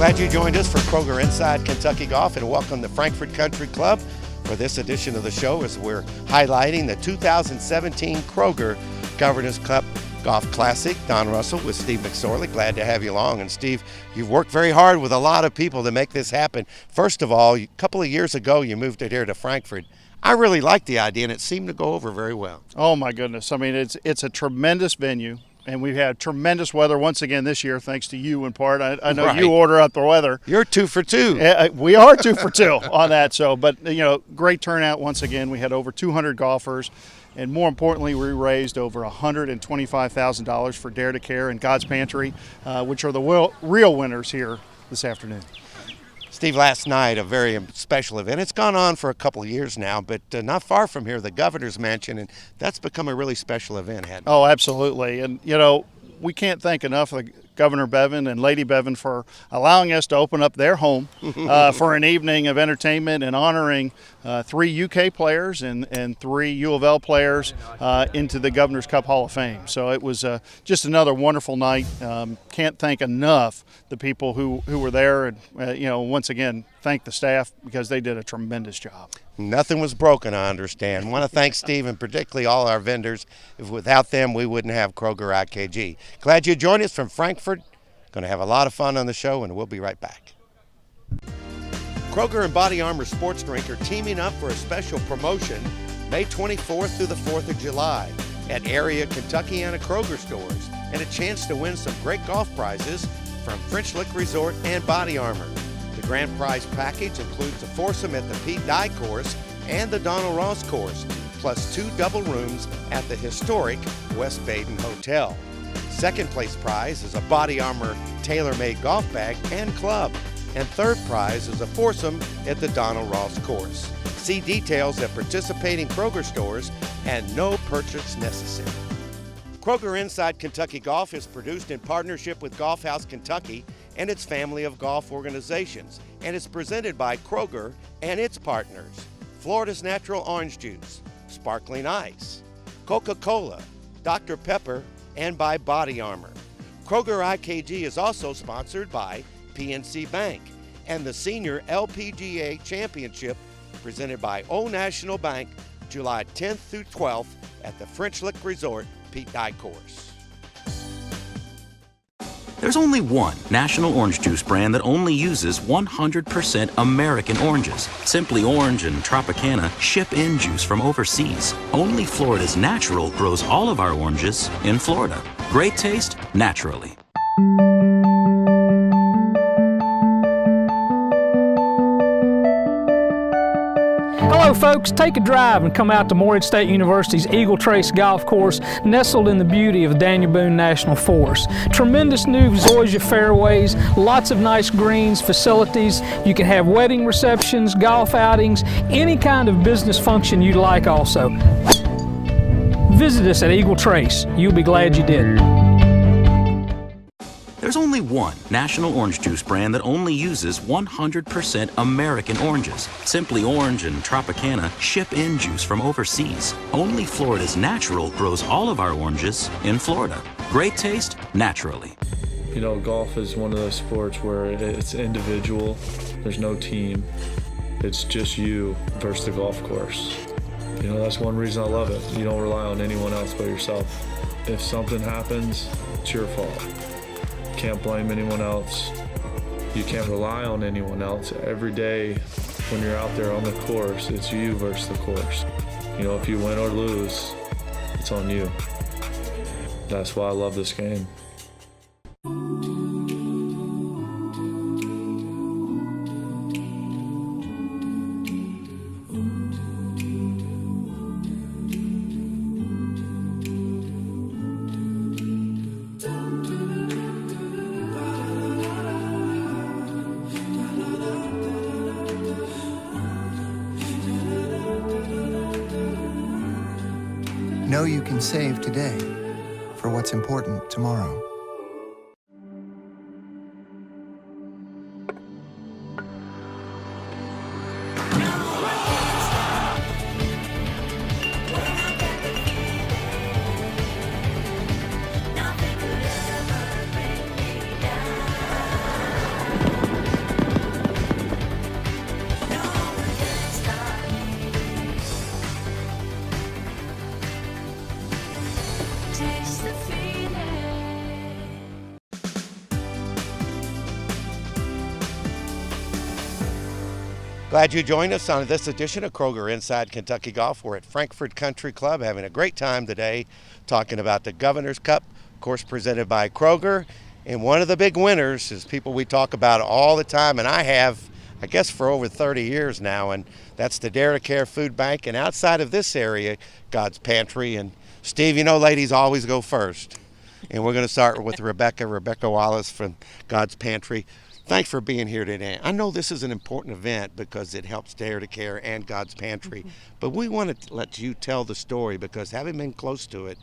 Glad you joined us for Kroger Inside Kentucky Golf, and welcome to Frankfort Country Club for this edition of the show as we're highlighting the 2017 Kroger Governors Cup Golf Classic. Don Russell with Steve McSorley. Glad to have you along. And Steve, you've worked very hard with a lot of people to make this happen. First of all, a couple of years ago, you moved it here to Frankfort. I really liked the idea, and it seemed to go over very well. Oh, my goodness. I mean, it's a tremendous venue, and we've had tremendous weather once again this year, thanks to you in part. I know You order up the weather. You're 2 for 2. We are 2 for 2 on that. So, but, great turnout once again. We had over 200 golfers. And more importantly, we raised over $125,000 for Dare to Care and God's Pantry, which are the real winners here this afternoon. Steve, last night, a very special event. It's gone on for a couple of years now, but not far from here, the Governor's Mansion, and that's become a really special event, hasn't it? Oh, absolutely. And, we can't thank enough of Governor Bevin and Lady Bevin for allowing us to open up their home for an evening of entertainment and honoring 3 UK players and 3 U of L players into the Governor's Cup Hall of Fame. So it was just another wonderful night. Can't thank enough the people who were there, and once again thank the staff because they did a tremendous job. Nothing was broken, I understand. I want to thank Steve and particularly all our vendors. If without them, we wouldn't have Kroger IKG. Glad you joined us from Frankfort. Going to have a lot of fun on the show, and we'll be right back. Kroger and Body Armor Sports Drink are teaming up for a special promotion May 24th through the 4th of July at area Kentuckiana Kroger stores, and a chance to win some great golf prizes from French Lick Resort and Body Armor. The grand prize package includes a foursome at the Pete Dye course and the Donald Ross course, plus 2 double rooms at the historic West Baden Hotel. Second place prize is a Body Armor tailor-made golf bag and club. And third prize is a foursome at the Donald Ross course. See details at participating Kroger stores, and no purchase necessary. Kroger Inside Kentucky Golf is produced in partnership with Golf House Kentucky and its family of golf organizations, and is presented by Kroger and its partners: Florida's Natural Orange Juice, Sparkling Ice, Coca-Cola, Dr. Pepper, and by Body Armor. Kroger IKG is also sponsored by PNC Bank and the Senior LPGA Championship presented by Old National Bank, July 10th through 12th at the French Lick Resort Pete Dye course. There's only one national orange juice brand that only uses 100% American oranges. Simply Orange and Tropicana ship in juice from overseas. Only Florida's Natural grows all of our oranges in Florida. Great taste, naturally. Hello folks, take a drive and come out to Morehead State University's Eagle Trace Golf Course, nestled in the beauty of Daniel Boone National Forest. Tremendous new zoysia fairways, lots of nice greens, facilities. You can have wedding receptions, golf outings, any kind of business function you'd like also. Visit us at Eagle Trace. You'll be glad you did. There's only one national orange juice brand that only uses 100% American oranges. Simply Orange and Tropicana ship in juice from overseas. Only Florida's Natural grows all of our oranges in Florida. Great taste, naturally. Golf is one of those sports where it's individual. There's no team. It's just you versus the golf course. That's one reason I love it. You don't rely on anyone else but yourself. If something happens, it's your fault. Can't blame anyone else. You can't rely on anyone else. Every day when you're out there on the course, it's you versus the course. If you win or lose, it's on you. That's why I love this game. Know you can save today for what's important tomorrow. Glad you joined us on this edition of Kroger Inside Kentucky Golf. We're at Frankfort Country Club having a great time today talking about the Governor's Cup, of course, presented by Kroger. And one of the big winners is people we talk about all the time, and I have, I guess, for over 30 years now, and that's the Dare to Care Food Bank. And outside of this area, God's Pantry. And Steve, you know ladies always go first. And we're going to start with Rebecca Wallace from God's Pantry. Thanks for being here today. I know this is an important event because it helps Dare to Care and God's Pantry, but we want to let you tell the story because having been close to it,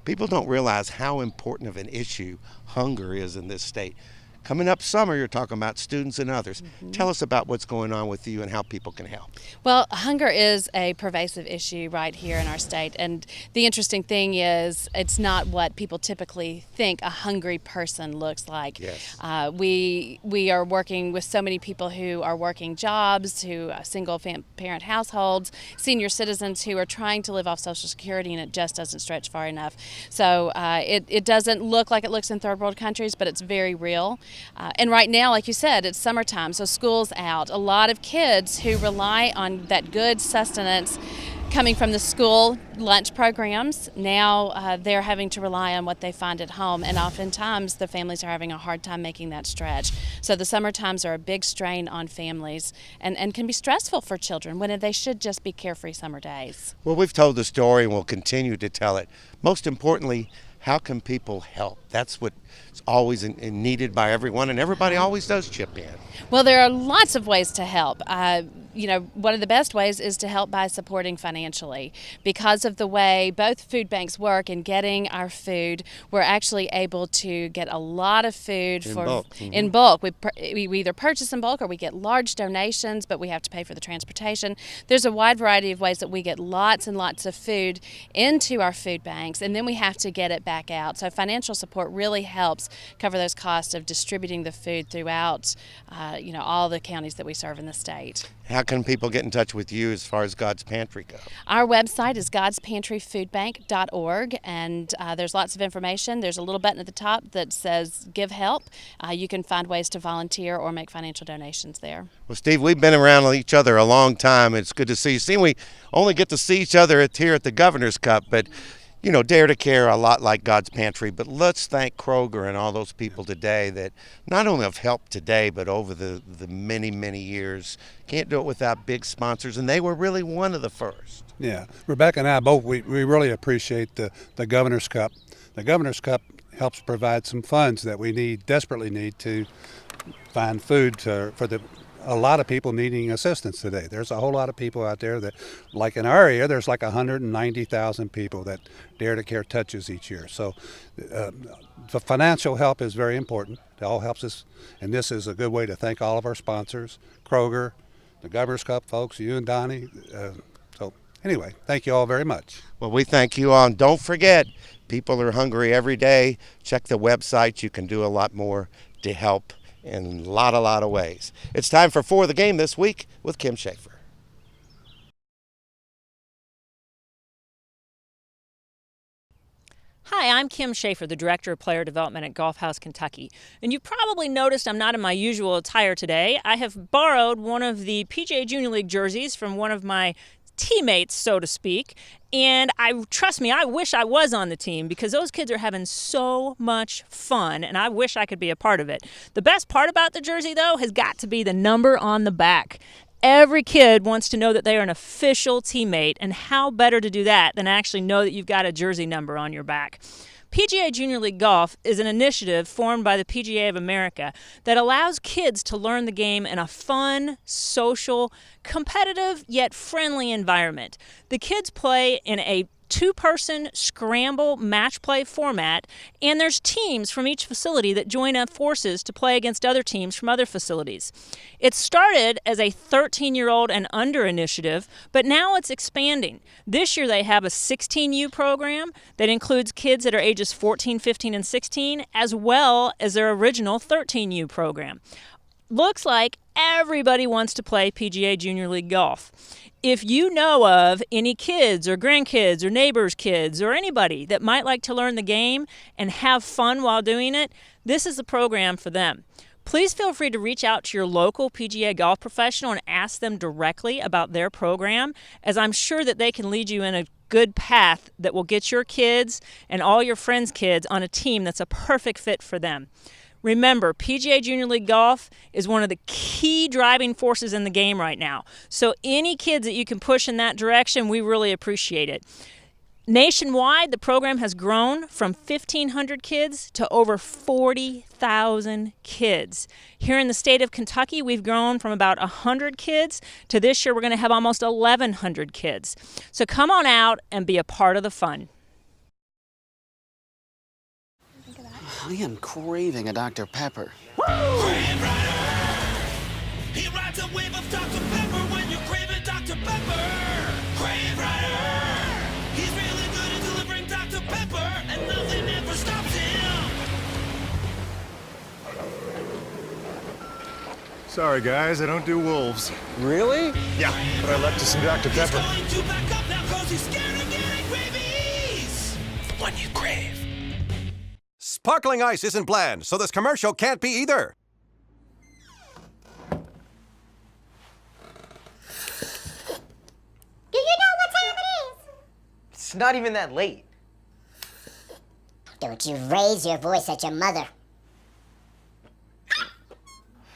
people don't realize how important of an issue hunger is in this state. Coming up summer, you're talking about students and others. Tell us about what's going on with you and how people can help. Well, hunger is a pervasive issue right here in our state, and the interesting thing is it's not what people typically think a hungry person looks like. Yes. We are working with so many people who are working jobs, who single parent households, senior citizens who are trying to live off Social Security, and it just doesn't stretch far enough. So it doesn't look like it looks in third world countries, but it's very real. And right now, like you said, it's summertime, so school's out. A lot of kids who rely on that good sustenance coming from the school lunch programs, now they're having to rely on what they find at home, and oftentimes the families are having a hard time making that stretch. So the summer times are a big strain on families and can be stressful for children when they should just be carefree summer days. Well, we've told the story and we'll continue to tell it. Most importantly, how can people help? That's what's always needed by everyone, and everybody always does chip in. Well, there are lots of ways to help. One of the best ways is to help by supporting financially. Because of the way both food banks work in getting our food, we're actually able to get a lot of food in bulk. We either purchase in bulk or we get large donations, but we have to pay for the transportation. There's a wide variety of ways that we get lots and lots of food into our food banks, and then we have to get it back out. So financial support really helps cover those costs of distributing the food throughout all the counties that we serve in the state. How can people get in touch with you as far as God's Pantry goes? Our website is godspantryfoodbank.org, and there's lots of information. There's a little button at the top that says Give Help. You can find ways to volunteer or make financial donations there. Well, Steve, we've been around each other a long time. It's good to see you. See, we only get to see each other here at the Governor's Cup, but Dare to Care, a lot like God's Pantry, but let's thank Kroger and all those people today that not only have helped today, but over the many, many years. Can't do it without big sponsors, and they were really one of the first. Yeah, Rebecca and I both, we really appreciate the Governor's Cup. The Governor's Cup helps provide some funds that we desperately need to find food for a lot of people needing assistance today. There's a whole lot of people out there that, like in our area, there's like 190,000 people that Dare to Care touches each year. So the financial help is very important. It all helps us, and this is a good way to thank all of our sponsors, Kroger, the Governor's Cup folks, you and Donnie. So anyway, thank you all very much. Well, we thank you all, and don't forget, people are hungry every day. Check the website. You can do a lot more to help in a lot of ways. It's time for the Game this week with Kim Schaefer. Hi, I'm Kim Schaefer, the Director of Player Development at Golf House Kentucky. And you probably noticed I'm not in my usual attire today. I have borrowed one of the PGA Junior League jerseys from one of my teammates, so to speak, and trust me, I wish I was on the team because those kids are having so much fun, and I wish I could be a part of it. The best part about the jersey, though, has got to be the number on the back. Every kid wants to know that they are an official teammate, and how better to do that than actually know that you've got a jersey number on your back. PGA Junior League Golf is an initiative formed by the PGA of America that allows kids to learn the game in a fun, social, competitive, yet friendly environment. The kids play in a two-person scramble match play format, and there's teams from each facility that join up forces to play against other teams from other facilities. It started as a 13-year-old and under initiative, but now it's expanding. This year they have a 16U program that includes kids that are ages 14, 15, and 16, as well as their original 13U program. Looks like everybody wants to play PGA Junior League Golf. If you know of any kids or grandkids or neighbors' kids or anybody that might like to learn the game and have fun while doing it, this is the program for them. Please feel free to reach out to your local PGA golf professional and ask them directly about their program, as I'm sure that they can lead you in a good path that will get your kids and all your friends' kids on a team that's a perfect fit for them. Remember, PGA Junior League Golf is one of the key driving forces in the game right now. So any kids that you can push in that direction, we really appreciate it. Nationwide, the program has grown from 1,500 kids to over 40,000 kids. Here in the state of Kentucky, we've grown from about 100 kids to this year we're going to have almost 1,100 kids. So come on out and be a part of the fun. I am craving a Dr. Pepper. Crave Rider! He rides a wave of Dr. Pepper when you're craving Dr. Pepper. Crave Rider! He's really good at delivering Dr. Pepper, and nothing ever stops him. Sorry, guys, I don't do wolves. Really? Yeah, but I left us some Dr. Pepper. He's going to back up now because he's scared of getting rabies. When you crave. Sparkling ice isn't bland, so this commercial can't be either. Do you know what time it is? It's not even that late. Don't you raise your voice at your mother.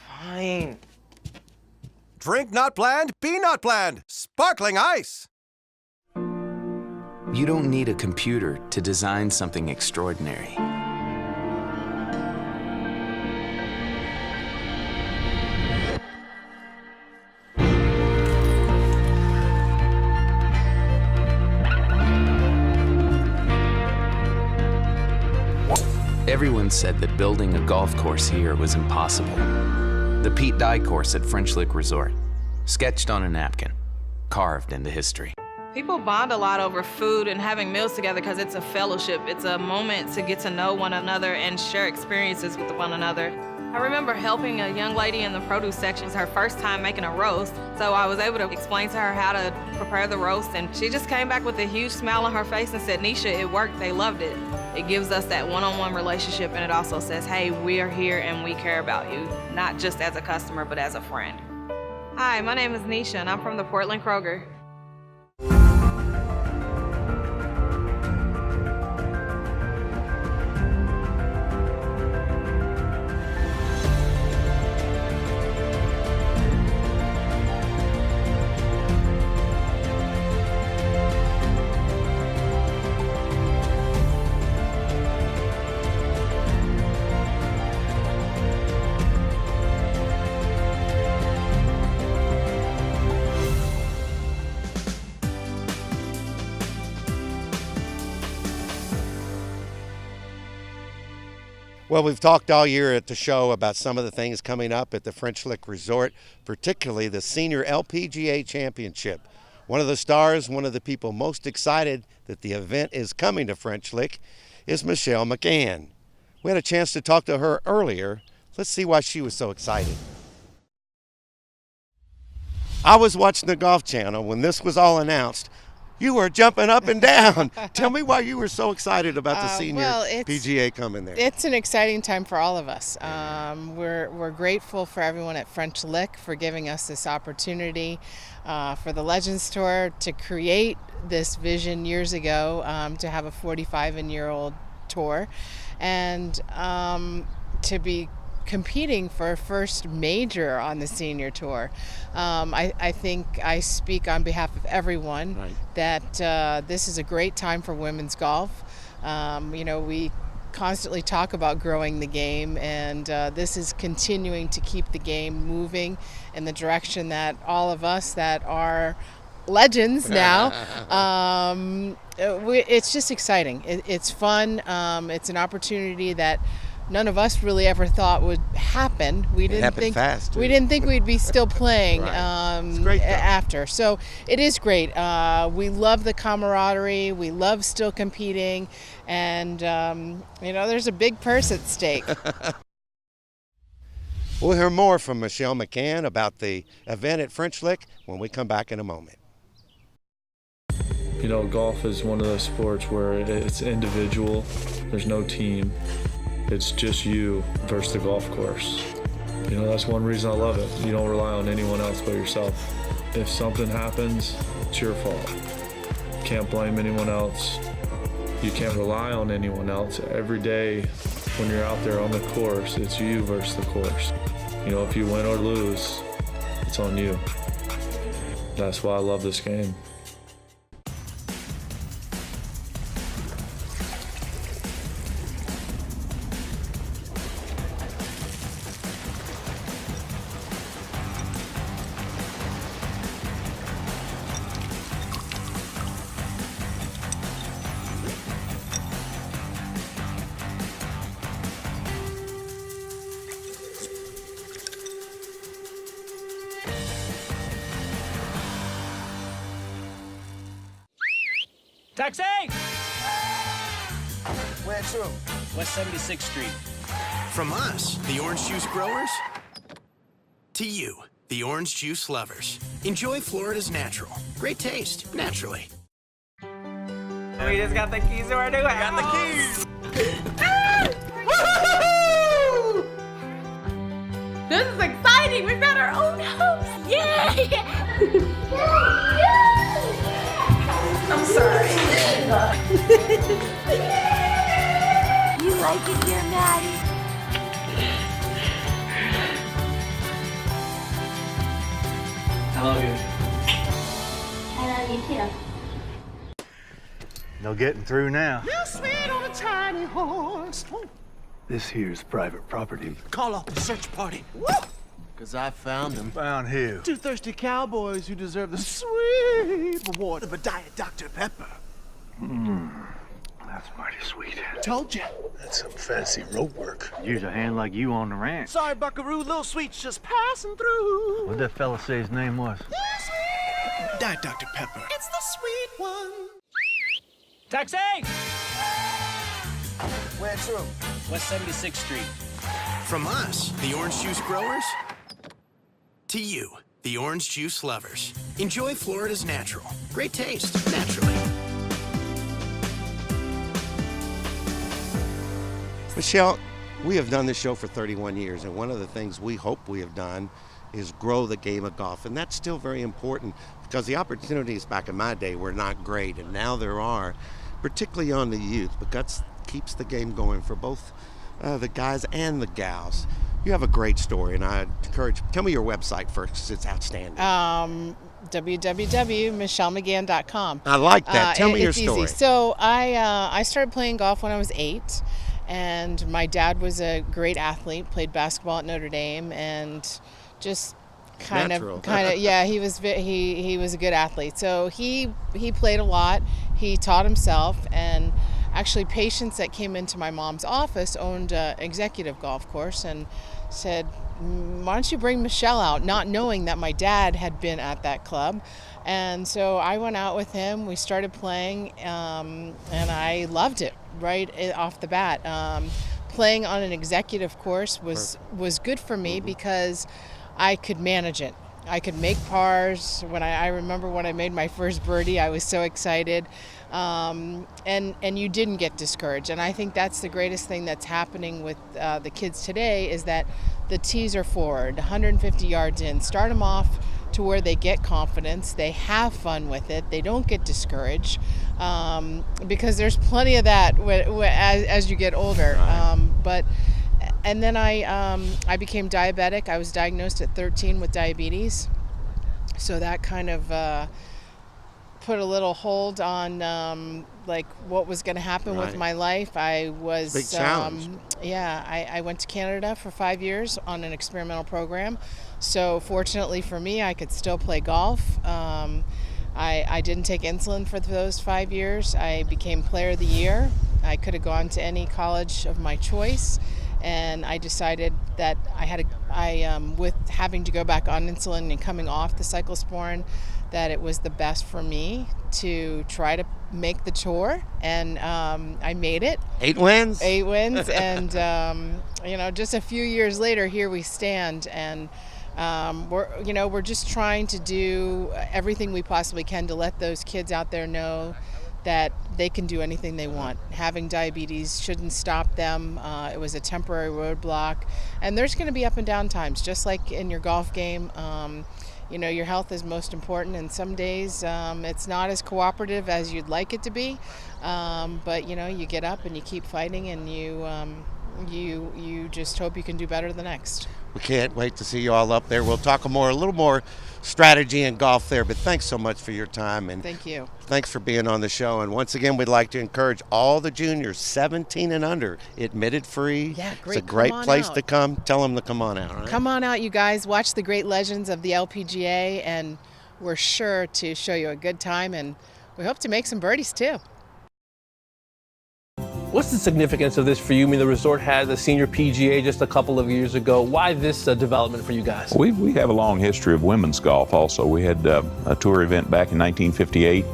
Fine. Drink not bland, be not bland. Sparkling ice. You don't need a computer to design something extraordinary. Everyone said that building a golf course here was impossible. The Pete Dye course at French Lick Resort, sketched on a napkin, carved into history. People bond a lot over food and having meals together because it's a fellowship. It's a moment to get to know one another and share experiences with one another. I remember helping a young lady in the produce section. It was her first time making a roast, so I was able to explain to her how to prepare the roast, and she just came back with a huge smile on her face and said, "Nisha, it worked, they loved it." It gives us that one-on-one relationship, and it also says, hey, we are here and we care about you, not just as a customer, but as a friend. Hi, my name is Nisha, and I'm from the Portland Kroger. Well, we've talked all year at the show about some of the things coming up at the French Lick Resort, particularly the Senior LPGA Championship. One of the stars, one of the people most excited that the event is coming to French Lick is Michelle McCann. We had a chance to talk to her earlier. Let's see why she was so excited. I was watching the Golf Channel when this was all announced. You were jumping up and down. Tell me why you were so excited about the senior PGA coming there. It's an exciting time for all of us. We're grateful for everyone at French Lick for giving us this opportunity, for the Legends Tour to create this vision years ago, to have a 45-year-old tour, and to be competing for a first major on the senior tour. I think I speak on behalf of everyone that this is a great time for women's golf. We constantly talk about growing the game, and this is continuing to keep the game moving in the direction that all of us that are legends now, it's just exciting. It's fun. It's an opportunity that none of us really ever thought would happen. We didn't think fast. We didn't think we'd be still playing It's great, after. So it is great. We love the camaraderie. We love still competing, and there's a big purse at stake. We'll hear more from Michelle McCann about the event at French Lick when we come back in a moment. You know, golf is one of those sports where it's individual. There's no team. It's just you versus the golf course. You know, that's one reason I love it. You don't rely on anyone else but yourself. If something happens, it's your fault. You can't blame anyone else. You can't rely on anyone else. Every day when you're out there on the course, it's you versus the course. You know, if you win or lose, it's on you. That's why I love this game. Taxi! Where to? West 76th Street. From us, the orange juice growers, to you, the orange juice lovers. Enjoy Florida's natural. Great taste, naturally. We just got the keys to our new house. Got the keys! Woo! This is exciting. We've got our own house. Yay! I'm sorry. You like it here, Maddie? I love you. I love you too. No getting through now. You sweet on a tiny horse. This here's private property. Call off the search party. Woo! Because I found him. Found who? Two thirsty cowboys who deserve the sweet reward of a Diet Dr. Pepper. That's mighty sweet. Told ya. That's some fancy rope work. Use a hand like you on the ranch. Sorry, Buckaroo. Little Sweet's just passing through. What'd that fella say his name was? Diet Dr. Pepper. It's the sweet one. Taxi! Where to? West 76th Street. From us, the orange juice growers, to you, the orange juice lovers. Enjoy Florida's natural. Great taste, naturally. Michelle, we have done this show for 31 years, and one of the things we hope we have done is grow the game of golf, and that's still very important because the opportunities back in my day were not great, and now there are, particularly on the youth, but that keeps the game going for both the guys and the gals. You have a great story, and I encourage, tell me your website first because it's outstanding. www.michellemcgann.com. I like that. Tell me your it's story. Easy. So I started playing golf when I was 8, and my dad was a great athlete, played basketball at Notre Dame, and just kind of yeah, he was a good athlete. So he played a lot. He taught himself, and actually patients that came into my mom's office owned an executive golf course and said, why don't you bring Michelle out, not knowing that my dad had been at that club. And so I went out with him, we started playing, and I loved it right off the bat. Playing on an executive course was good for me because I could manage it. I could make pars. When I remember when I made my first birdie, I was so excited. And you didn't get discouraged. And I think that's the greatest thing that's happening with the kids today is that the tees are forward, 150 yards in. Start them off to where they get confidence, they have fun with it, they don't get discouraged, because there's plenty of that as you get older. And then I became diabetic. I was diagnosed at 13 with diabetes. So that kind of put a little hold on like what was going to happen with my life. I was big challenge. I went to Canada for 5 years on an experimental program. So fortunately for me, I could still play golf. I didn't take insulin for those 5 years. I became Player of the Year. I could have gone to any college of my choice. And I decided that with having to go back on insulin and coming off the cyclosporin, that it was the best for me to try to make the tour. And I made it. 8 wins? 8 wins. And, just a few years later, here we stand. And we're just trying to do everything we possibly can to let those kids out there know that they can do anything they want. Having diabetes shouldn't stop them. It was a temporary roadblock. And there's going to be up and down times, just like in your golf game. Your health is most important, and some days it's not as cooperative as you'd like it to be. But you get up and you keep fighting, and you just hope you can do better the next. We can't wait to see you all up there. We'll talk a little more strategy and golf there, but thanks so much for your time. And thank you. Thanks for being on the show. And once again, we'd like to encourage all the juniors 17 and under, admitted free. Yeah, great. It's a great place to come. Tell them to come on out. Right? Come on out, you guys. Watch the great legends of the LPGA, and we're sure to show you a good time, and we hope to make some birdies too. What's the significance of this for you? I mean, the resort had the senior PGA just a couple of years ago. Why this development for you guys? We have a long history of women's golf also. We had a tour event back in 1958.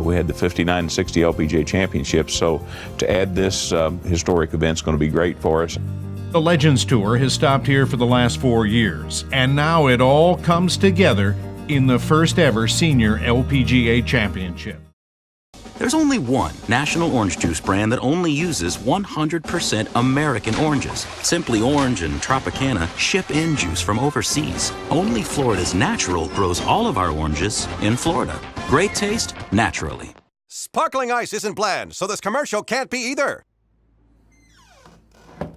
We had the 59 and 60 LPGA championships. So to add this historic event is going to be great for us. The Legends Tour has stopped here for the last 4 years, and now it all comes together in the first ever senior LPGA championship. There's only one national orange juice brand that only uses 100% American oranges. Simply Orange and Tropicana ship in juice from overseas. Only Florida's Natural grows all of our oranges in Florida. Great taste, naturally. Sparkling ice isn't bland, so this commercial can't be either. Do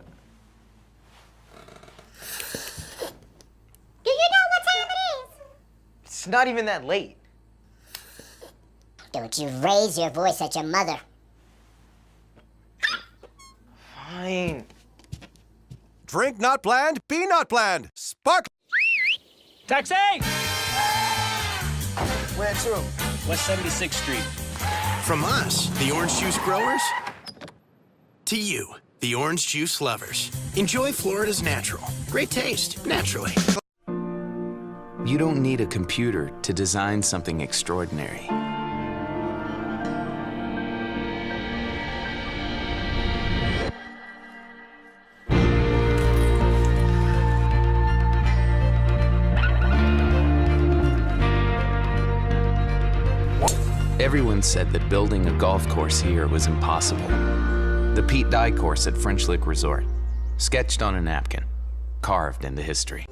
you know what time it is? It's not even that late. Don't you raise your voice at your mother. Fine. Drink not bland, be not bland. Spark. Taxi! Where to? West 76th Street. From us, the orange juice growers, to you, the orange juice lovers. Enjoy Florida's natural. Great taste, naturally. You don't need a computer to design something extraordinary. Everyone said that building a golf course here was impossible. The Pete Dye course at French Lick Resort, sketched on a napkin, carved into history.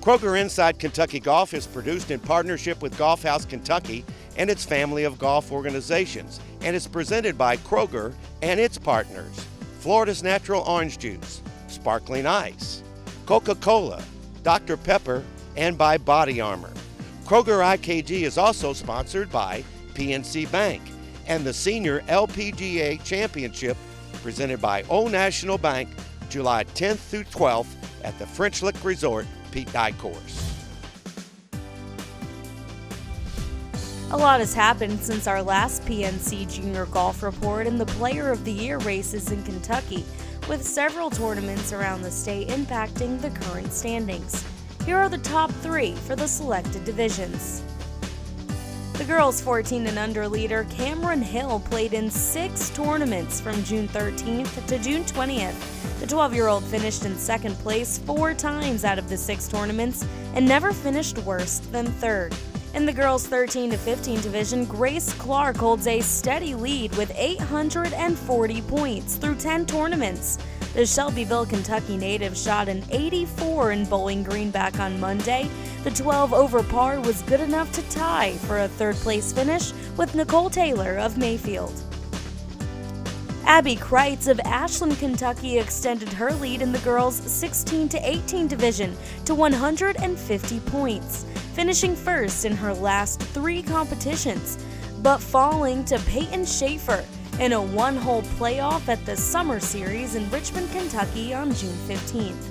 Kroger Inside Kentucky Golf is produced in partnership with Golf House Kentucky and its family of golf organizations, and is presented by Kroger and its partners: Florida's Natural Orange Juice, Sparkling Ice, Coca-Cola, Dr. Pepper, and by Body Armor. Kroger IKG is also sponsored by PNC Bank and the Senior LPGA Championship, presented by Old National Bank, July 10th through 12th at the French Lick Resort, Pete Dye course. A lot has happened since our last PNC Junior Golf Report and the Player of the Year races in Kentucky, with several tournaments around the state impacting the current standings. Here are the top 3 for the selected divisions. The girls 14 and under leader Cameron Hill played in 6 tournaments from June 13th to June 20th. The 12-year-old finished in second place 4 times out of the 6 tournaments and never finished worse than third. In the girls 13 to 15 division, Grace Clark holds a steady lead with 840 points through 10 tournaments. The Shelbyville, Kentucky native shot an 84 in Bowling Green back on Monday, The 12 over par was good enough to tie for a third-place finish with Nicole Taylor of Mayfield. Abby Kreitz of Ashland, Kentucky extended her lead in the girls' 16-18 division to 150 points, finishing first in her last 3 competitions, but falling to Peyton Schaefer in a one-hole playoff at the Summer Series in Richmond, Kentucky on June 15th.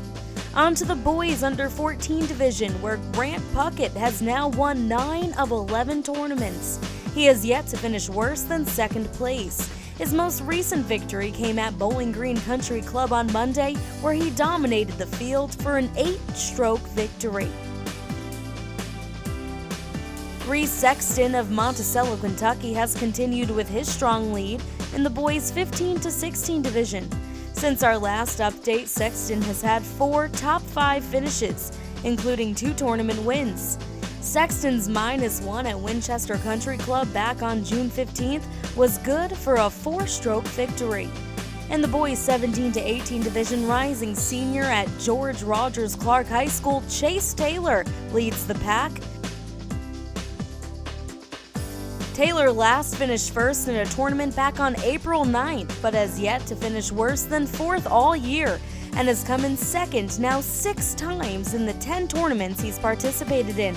On to the boys under 14 division, where Grant Puckett has now won 9 of 11 tournaments. He has yet to finish worse than second place. His most recent victory came at Bowling Green Country Club on Monday, where he dominated the field for an 8-stroke victory. Reese Sexton of Monticello, Kentucky has continued with his strong lead in the boys' 15-16 division. Since our last update, Sexton has had 4 top 5 finishes, including 2 tournament wins. Sexton's -1 at Winchester Country Club back on June 15th was good for a 4-stroke victory. In the boys' 17-18 division, rising senior at George Rogers Clark High School, Chase Taylor leads the pack. Taylor last finished first in a tournament back on April 9th, but has yet to finish worse than 4th all year, and has come in second now 6 times in the 10 tournaments he's participated in.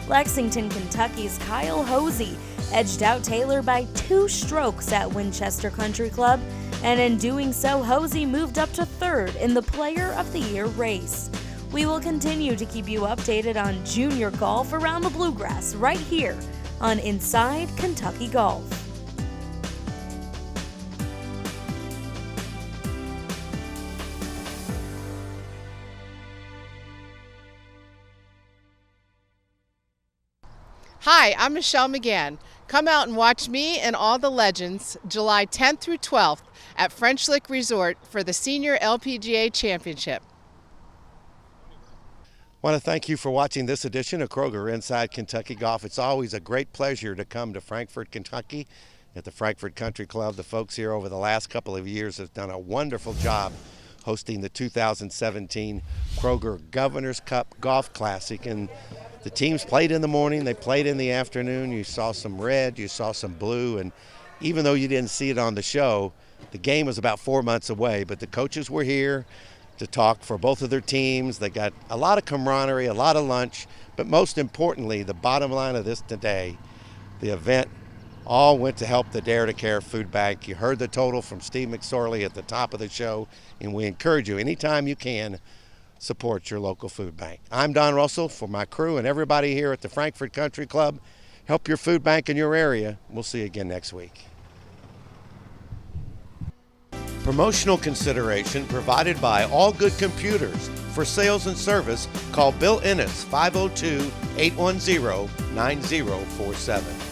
Lexington, Kentucky's Kyle Hosey edged out Taylor by 2 strokes at Winchester Country Club, and in doing so, Hosey moved up to 3rd in the Player of the Year race. We will continue to keep you updated on junior golf around the Bluegrass right here on Inside Kentucky Golf. Hi, I'm Michelle McGann. Come out and watch me and all the legends July 10th through 12th at French Lick Resort for the Senior LPGA Championship. I want to thank you for watching this edition of Kroger Inside Kentucky Golf. It's always a great pleasure to come to Frankfort, Kentucky at the Frankfort Country Club. The folks here over the last couple of years have done a wonderful job hosting the 2017 Kroger Governor's Cup Golf Classic. And the teams played in the morning, they played in the afternoon. You saw some red, you saw some blue, and even though you didn't see it on the show, the game was about 4 months away, but the coaches were here to talk for both of their teams. They got a lot of camaraderie, a lot of lunch, but most importantly, the bottom line of this today, the event all went to help the Dare to Care Food Bank. You heard the total from Steve McSorley at the top of the show, and we encourage you anytime you can, support your local food bank. I'm Don Russell for my crew and everybody here at the Frankfort Country Club. Help your food bank in your area. We'll see you again next week. Promotional consideration provided by All Good Computers. For sales and service, call Bill Ennis, 502-810-9047.